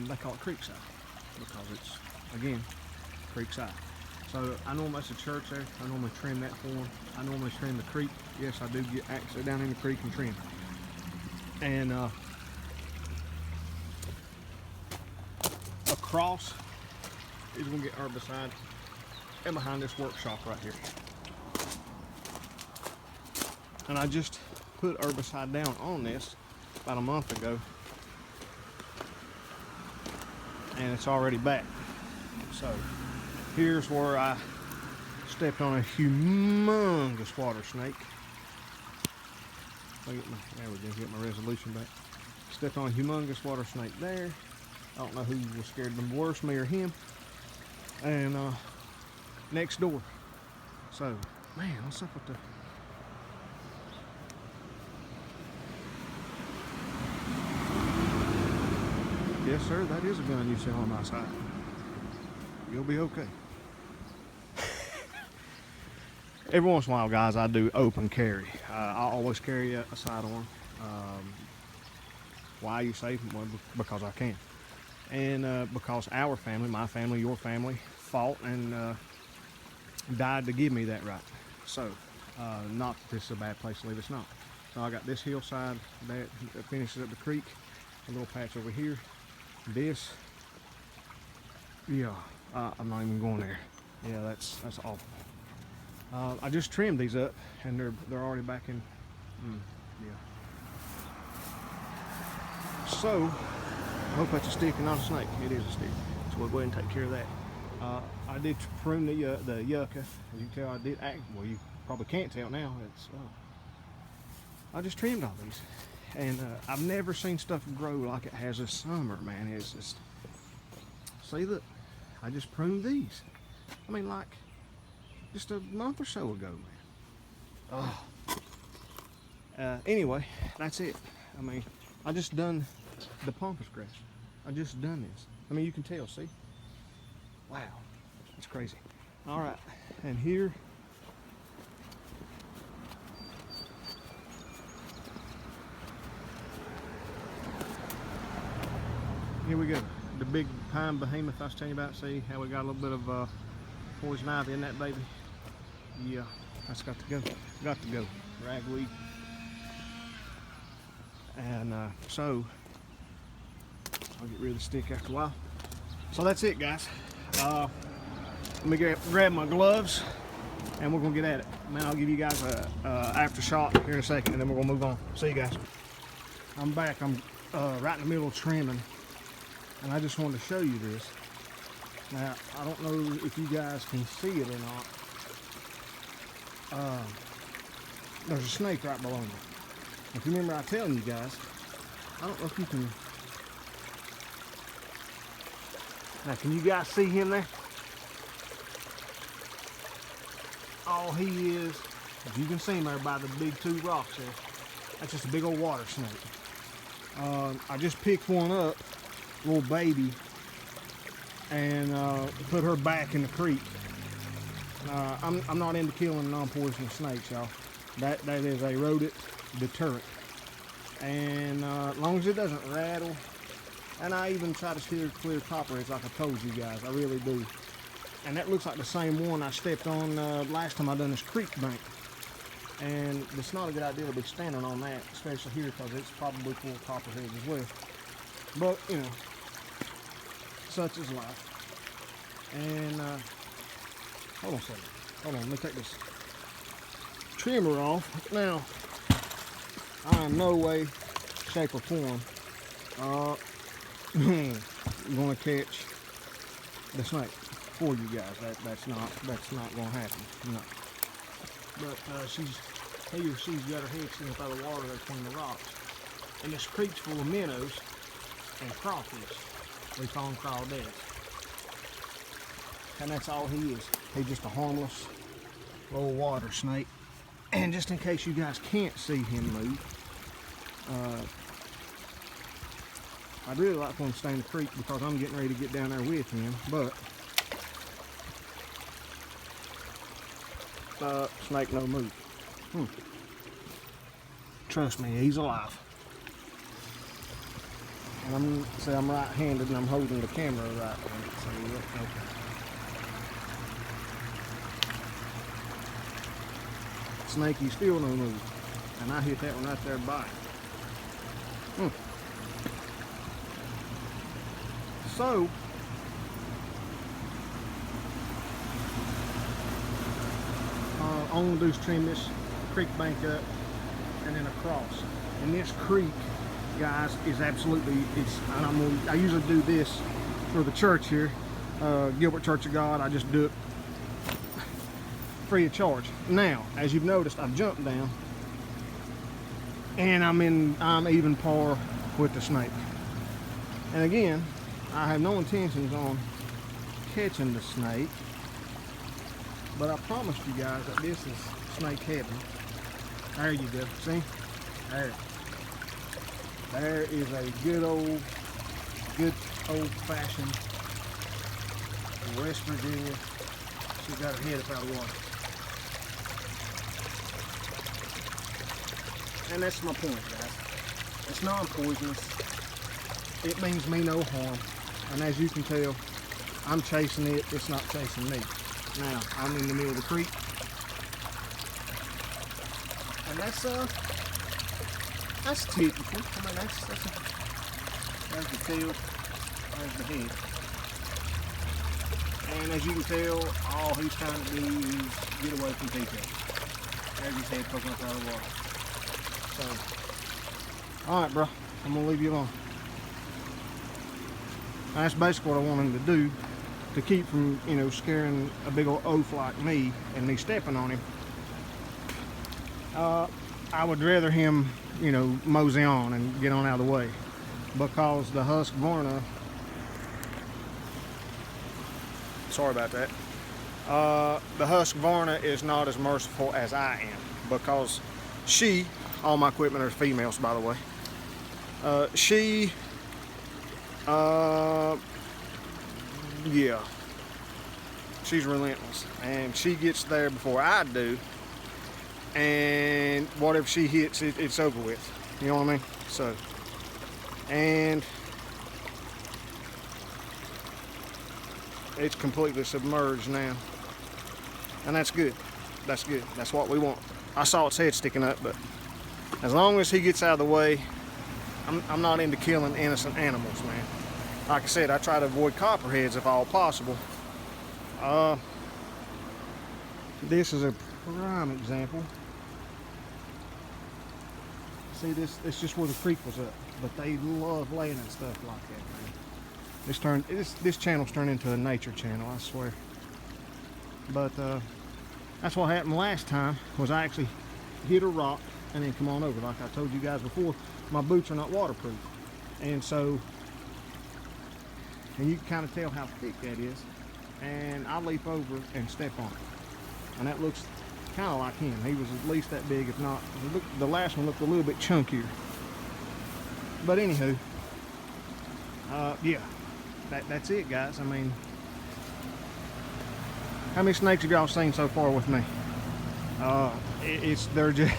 they call it creekside, because it's, again, creekside. So I normally, that's a church there, I normally trim that for them. I normally trim the creek. Yes, I do get actually down in the creek and trim. And across is gonna get herbicide, and behind this workshop right here. And I just put herbicide down on this about a month ago, and it's already back. So here's where I stepped on a humongous water snake. There we go, get my resolution back. Stepped on a humongous water snake there. I don't know who was scared the worst, me or him. And next door. So, man, what's up with the... Yes, sir, that is a gun you sell on my side. You'll be okay. Every once in a while, guys, I do open carry. I always carry a sidearm. Why you say? Well, because I can. And because our family, my family, your family, fought and died to give me that right. So, not that this is a bad place to live, it's not. So I got this hillside that finishes up the creek, a little patch over here. This, yeah, I'm not even going there. Yeah, that's awful. I just trimmed these up, and they're already back in. Yeah. So I hope that's a stick and not a snake. It is a stick. So we'll go ahead and take care of that. I did prune the yucca. As you can tell, I did. Well, you probably can't tell now. It's I just trimmed all these, and I've never seen stuff grow like it has this summer, man. It's just, see, look, I just pruned these. I mean, like just a month or so ago, man. Oh. Anyway, that's it. I mean, I just done the pampas grass. I just done this. I mean, you can tell, see? Wow, that's crazy. All right, and here we go. The big pine behemoth I was telling you about. See how we got a little bit of poison ivy in that baby? Yeah, that's got to go. Got to go. Ragweed. And so I'll get rid of the stick after a while. So that's it, guys. Let me grab my gloves, and we're gonna get at it. Man, I'll give you guys a after shot here in a second, and then we're gonna move on. See you guys. I'm back. I'm right in the middle of trimming, and I just wanted to show you this. Now, I don't know if you guys can see it or not. There's a snake right below me. If you remember I telling you guys, I don't know if you can. Now, can you guys see him there? All he is, if you can see him there by the big two rocks there, that's just a big old water snake. I just picked one up, little baby, and put her back in the creek. I'm not into killing non-poisonous snakes, y'all. That is a rodent deterrent. And as long as it doesn't rattle, and I even try to steer clear copperheads like I told you guys, I really do. And that looks like the same one I stepped on last time I done this creek bank. And it's not a good idea to be standing on that, especially here, because it's probably full of copperheads as well. But, you know, such is life. And, hold on a second. Hold on, let me take this trimmer off. Now, I am no way, shape, or form going to catch the snake for you guys. That's not going to happen. No. But she's got her head sitting up out of the water there between the rocks. And this creek's full of minnows. and crawfish. We call them crawdads. And that's all he is. He's just a harmless little water snake. And just in case you guys can't see him move, I'd really like for him to stay in the creek because I'm getting ready to get down there with him, but snake no move. Trust me, he's alive. And I'm right-handed and I'm holding the camera right now. So okay. Snakey still no move, and I hit that one right there by. So all I'm gonna do is trim this creek bank up and then across. And this creek, guys, is absolutely, I usually do this for the church here, Gilbert Church of God. I just do it free of charge. Now, as you've noticed, I've jumped down and I'm even par with the snake. And again, I have no intentions on catching the snake, but I promised you guys that this is snake heaven. There you go. See? There is a good old-fashioned West Virginia. She's got her head up out of water. And that's my point, guys. It's non-poisonous. It means me no harm. And as you can tell, I'm chasing it. It's not chasing me. Now, I'm in the middle of the creek. And that's typical. I mean, there's the tail, there's the head. And as you can tell, all he's trying to do is get away from people. There's his head poking up out of the water. So, alright, bro, I'm gonna leave you alone. That's basically what I want him to do to keep from, scaring a big old oaf like me and me stepping on him. I would rather him, mosey on and get on out of the way, because the Husqvarna, sorry about that, the Husqvarna is not as merciful as I am, because all my equipment are females, by the way, yeah, she's relentless, and she gets there before I do, and whatever she hits, it's over with, you know what I mean? So, and it's completely submerged now, and that's good. That's what we want. I saw its head sticking up, but as long as he gets out of the way, I'm not into killing innocent animals, man. Like I said, I try to avoid copperheads if all possible. This is a prime example. See, it's just where the creek was up, but they love laying and stuff like that, man. This channel's turned into a nature channel, I swear. But that's what happened last time, was I actually hit a rock and then come on over. Like I told you guys before, my boots are not waterproof, and you can kind of tell how thick that is, and I leap over and step on it, and that looks kind of like him. He was at least that big, if not, the last one looked a little bit chunkier. But anywho, yeah, that's it, guys. I mean, how many snakes have y'all seen so far with me? They're just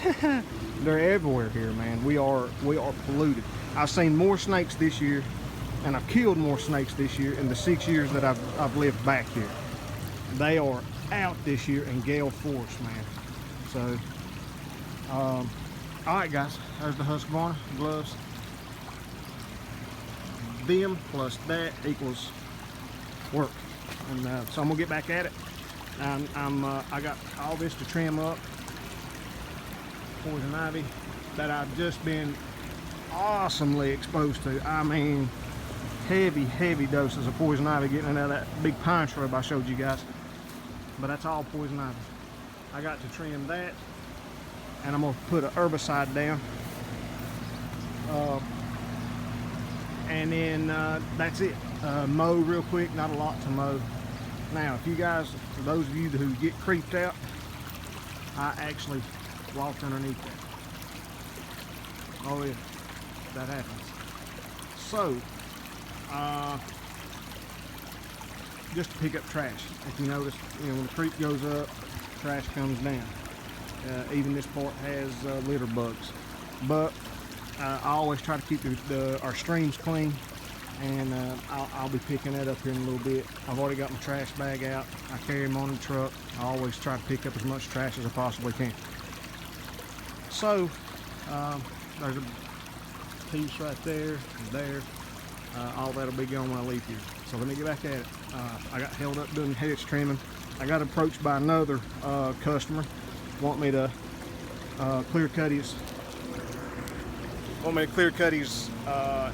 they're everywhere here, man. We are polluted. I've seen more snakes this year, and I've killed more snakes this year in the 6 years that I've lived back here. They are out this year in gale force, man. So, all right, guys. There's the Husqvarna gloves. Them plus that equals work, and so I'm gonna get back at it. I got all this to trim up. Poison ivy that I've just been awesomely exposed to. I mean, heavy doses of poison ivy getting out of that big pine shrub I showed you guys. But that's all poison ivy. I got to trim that, and I'm gonna put an herbicide down. and then that's it. Mow real quick, not a lot to mow. Now, if you guys, for those of you who get creeped out, I actually walked underneath that. Oh yeah, that happens. So, just to pick up trash. If you notice, when the creek goes up, trash comes down. Even this part has litter bugs. But I always try to keep our streams clean, and I'll be picking that up here in a little bit. I've already got my trash bag out. I carry them on the truck. I always try to pick up as much trash as I possibly can. So, there's a piece right there, and there. All that'll be gone when I leave here. So let me get back at it. I got held up doing hedge trimming. I got approached by another customer, want me to clear cut his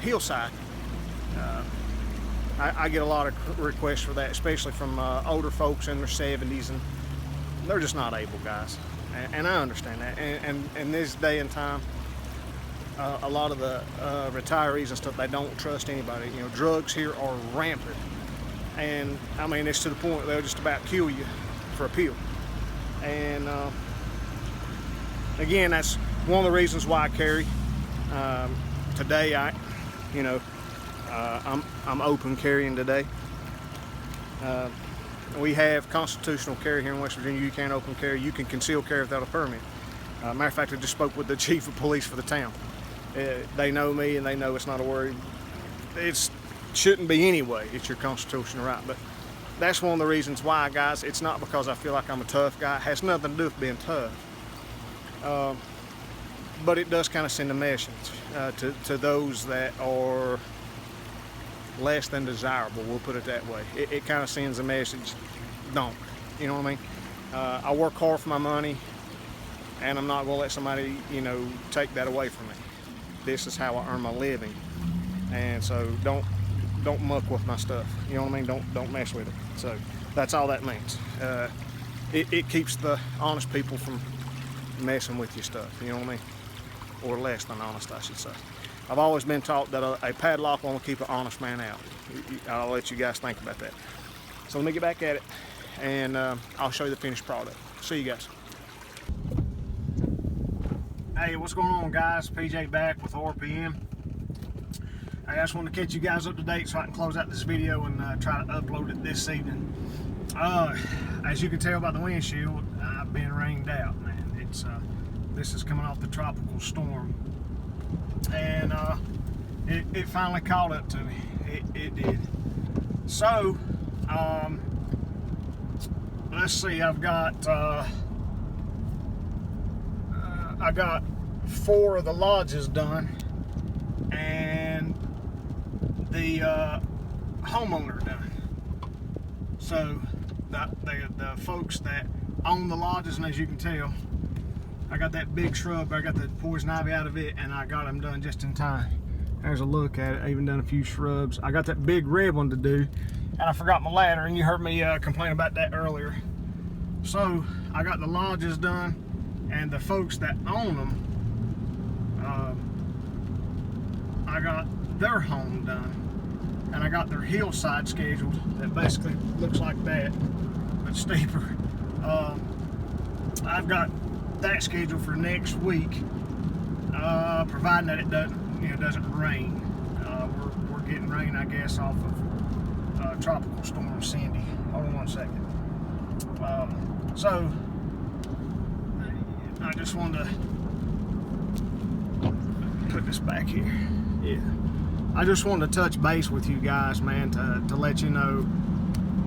hillside. I get a lot of requests for that, especially from older folks in their 70s, and they're just not able, guys. And I understand that. And in this day and time, a lot of the retirees and stuff, they don't trust anybody. Drugs here are rampant, and I mean, it's to the point they'll just about kill you for a pill. And again, that's one of the reasons why I carry. Today, I'm open carrying today. We have constitutional carry here in West Virginia. You can't open carry. You can conceal carry without a permit. Matter of fact, I just spoke with the chief of police for the town. They know me, and they know it's not a worry. It shouldn't be anyway. It's your constitutional right. But that's one of the reasons why, guys. It's not because I feel like I'm a tough guy. It has nothing to do with being tough. But it does kind of send a message to those that are less than desirable, we'll put it that way. It kind of sends a message, don't. You know what I mean? I work hard for my money, and I'm not going to let somebody, take that away from me. This is how I earn my living. And so don't muck with my stuff. You know what I mean? Don't mess with it. So that's all that means. It keeps the honest people from messing with your stuff. You know what I mean? Or less than honest, I should say. I've always been taught that a padlock won't keep an honest man out. I'll let you guys think about that. So let me get back at it, and I'll show you the finished product. See you guys. Hey, what's going on, guys? PJ back with RPM. I just wanted to catch you guys up to date so I can close out this video and try to upload it this evening. As you can tell by the windshield, I've been rained out, man. This is coming off the tropical storm, and it finally caught up to me. It did. So let's see. I got 4 of the lodges done, and the homeowner done. So the folks that own the lodges, and as you can tell, I got that big shrub, I got the poison ivy out of it, and I got them done just in time. There's a look at it. I even done a few shrubs. I got that big red one to do, and I forgot my ladder, and you heard me complain about that earlier. So I got the lodges done, and the folks that own them, I got their home done, and I got their hillside scheduled. That basically looks like that, but steeper. I've got that scheduled for next week, providing that it doesn't rain. We're getting rain, I guess, off of tropical storm Cindy. Hold on one second. So I just wanted to put this back here. Yeah, I just wanted to touch base with you guys, man, to let you know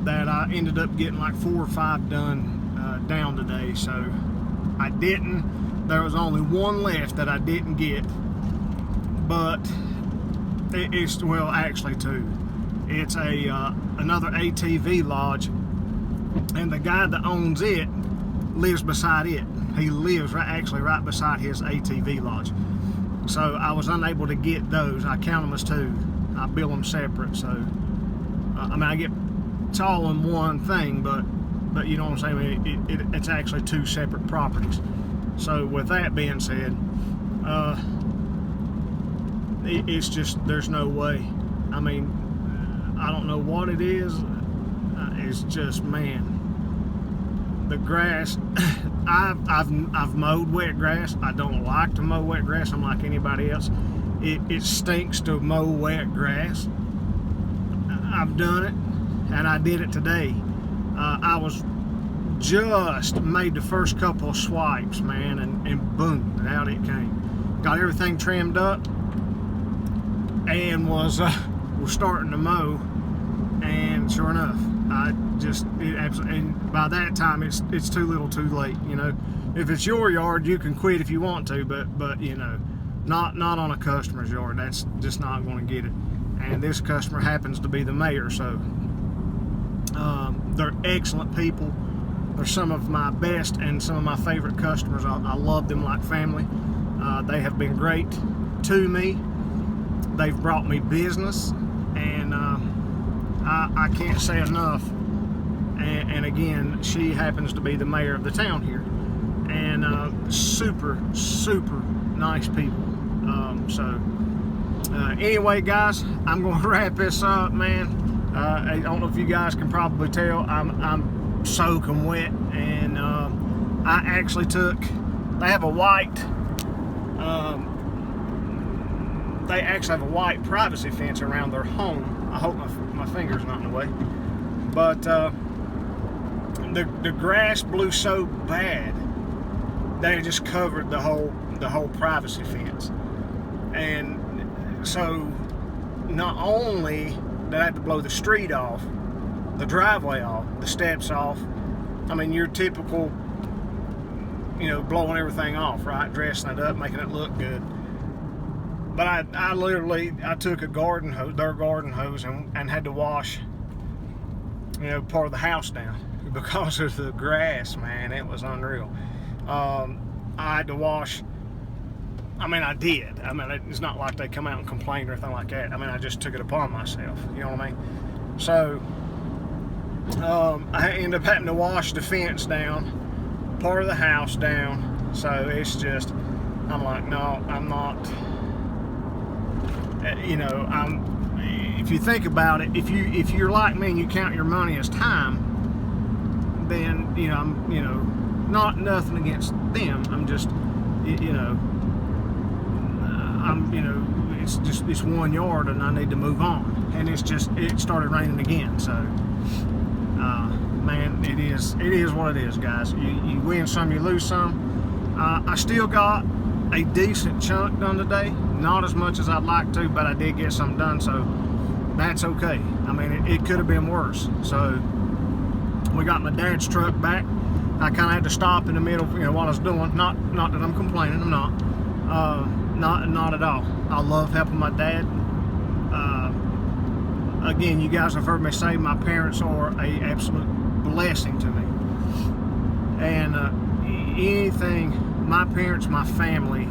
that I ended up getting like 4 or 5 done down today. So I didn't. There was only 1 left that I didn't get, but it's, well, actually 2. It's another ATV lodge, and the guy that owns it lives beside it. He lives right beside his ATV lodge. So I was unable to get those. I count them as 2. I bill them separate. So I mean, I get it's all in one thing, but you know what I'm saying? It's actually 2 separate properties. So with that being said, it's just, there's no way. I mean, I don't know what it is. It's just, man, the grass. I've mowed wet grass. I don't like to mow wet grass. I'm like anybody else. It stinks to mow wet grass. I've done it, and I did it today. I was just made the first couple of swipes, man, and boom, and out it came. Got everything trimmed up, and was starting to mow, and sure enough, and by that time it's too little, too late. You know, if it's your yard, you can quit if you want to, but you know, not on a customer's yard. That's just not going to get it. And this customer happens to be the mayor, so they're excellent people. They're some of my best and some of my favorite customers. I love them like family. They have been great to me. They've brought me business, and I can't say enough. And again, she happens to be the mayor of the town here, and super nice people. Anyway, guys, I'm going to wrap this up, man. I don't know if you guys can probably tell, I'm soaking wet, and I actually took. They have a white. They actually have a white privacy fence around their home. I hope my finger's not in the way. But the grass blew so bad that it just covered the whole privacy fence. And so not only did I have to blow the street off, the driveway off, the steps off. I mean, your typical, you know, blowing everything off, right? Dressing it up, making it look good. But I literally took a garden hose, their garden hose, and had to wash, you know, part of the house down because of the grass, man. It was unreal. I had to wash. I mean, I did. I mean, it's not like they come out and complain or anything like that. I mean, I just took it upon myself. You know what I mean? So I ended up having to wash the fence down, part of the house down. So it's just, I'm like, no, I'm not. You know, if you think about it, if you're like me and you count your money as time, then, you know, I'm, you know, not nothing against them. I'm just, you know, you know, it's 1 yard and I need to move on. And it started raining again. So, man, it is what it is, guys. You win some, you lose some. I still got a decent chunk done today. Not as much as I'd like to, but I did get some done, so that's okay. I mean, it could have been worse. So we got my dad's truck back. I kind of had to stop in the middle, you know, while I was doing. Not that I'm complaining. I'm not. Not at all. I love helping my dad. Again, you guys have heard me say my parents are an absolute blessing to me. And anything, my parents, my family,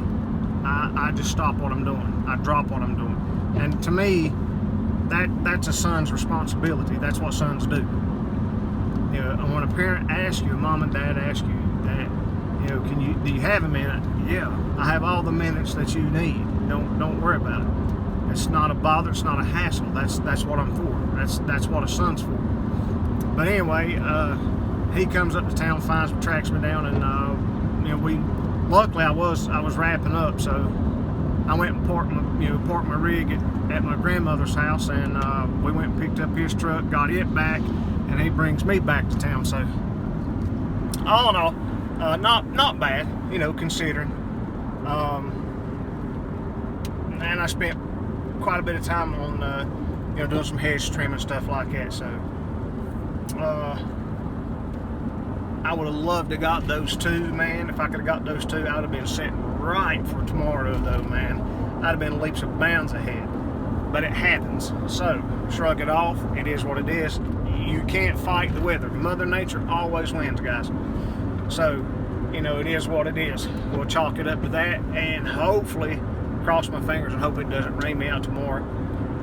I just stop what I'm doing. I drop what I'm doing. And to me, that's a son's responsibility. That's what sons do. You know, and when a parent asks you, mom and dad ask you that, you know, do you have a minute? Yeah, I have all the minutes that you need. Don't worry about it. It's not a bother. It's not a hassle. That's what I'm for. That's what a son's for. But anyway, he comes up to town, tracks me down, and you know, luckily I was wrapping up, so I went and parked my rig at my grandmother's house, and we went and picked up his truck, got it back, and he brings me back to town. So all in all, not bad, you know, considering. And I spent quite a bit of time on you know, doing some hedge trim and stuff like that. So I would have loved to got those two, man. If I could have got those two, I would have been sitting right for tomorrow, though, man. I'd have been leaps and bounds ahead. But it happens. So shrug it off. It is what it is. You can't fight the weather. Mother Nature always wins, guys. So, you know, it is what it is. We'll chalk it up to that, and hopefully, cross my fingers and hope it doesn't rain me out tomorrow.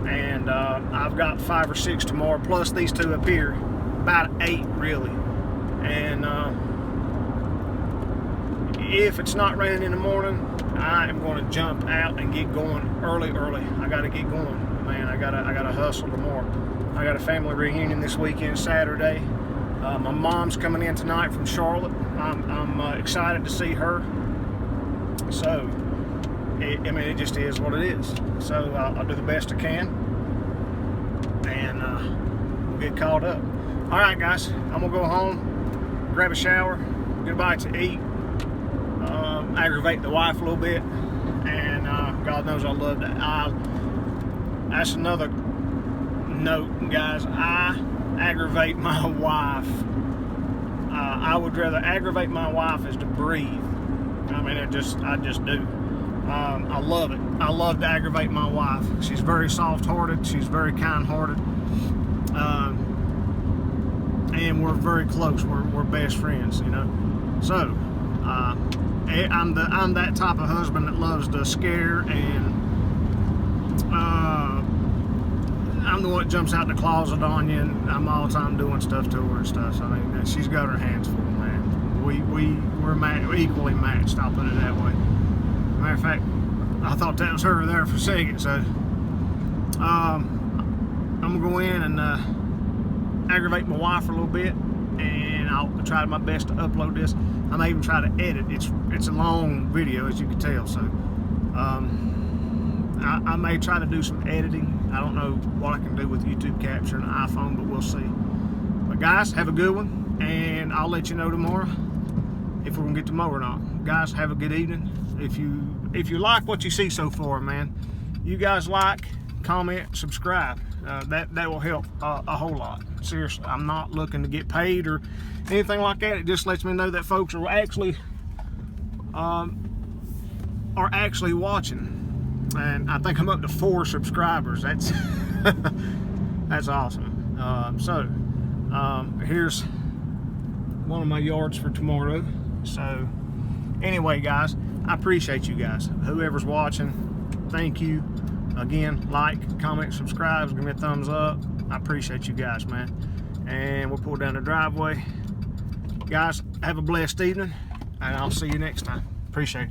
And I've got 5 or 6 tomorrow, plus these 2 up here, about 8 really. And if it's not raining in the morning, I am going to jump out and get going early. I got to get going, man. I gotta hustle tomorrow. I got a family reunion this weekend, Saturday. My mom's coming in tonight from Charlotte. I'm excited to see her. So, it just is what it is. So I'll do the best I can, and we'll get caught up. All right, guys, I'm gonna go home, grab a shower, get a bite to eat, aggravate the wife a little bit, and God knows I love that. That's another note, guys. I aggravate my wife. I would rather aggravate my wife as to breathe. I mean, I just do. I love it. I love to aggravate my wife. She's very soft-hearted. She's very kind-hearted. And we're very close. We're best friends, you know. So, I'm that type of husband that loves to scare, and I'm the one that jumps out the closet on you, and I'm all the time doing stuff to her and stuff. So, I mean, she's got her hands full, man. We're equally matched, I'll put it that way. Matter of fact, I thought that was her there for a second. So, I'm gonna go in and aggravate my wife a little bit, and I'll try my best to upload this. I may even try to edit. It's a long video, as you can tell. So, I may try to do some editing. I don't know what I can do with YouTube Capture and iPhone, but we'll see. But guys, have a good one, and I'll let you know tomorrow if we're gonna get to mow or not. Guys, have a good evening. If you like what you see so far, man, you guys like, comment, subscribe. That will help a whole lot. Seriously, I'm not looking to get paid or anything like that. It just lets me know that folks are actually watching. And I think I'm up to 4 subscribers. That's that's awesome. Here's one of my yards for tomorrow. So anyway, guys, I appreciate you guys. Whoever's watching, thank you. Again, like, comment, subscribe, give me a thumbs up. I appreciate you guys, man. And we'll pull down the driveway. Guys, have a blessed evening, and I'll see you next time. Appreciate it.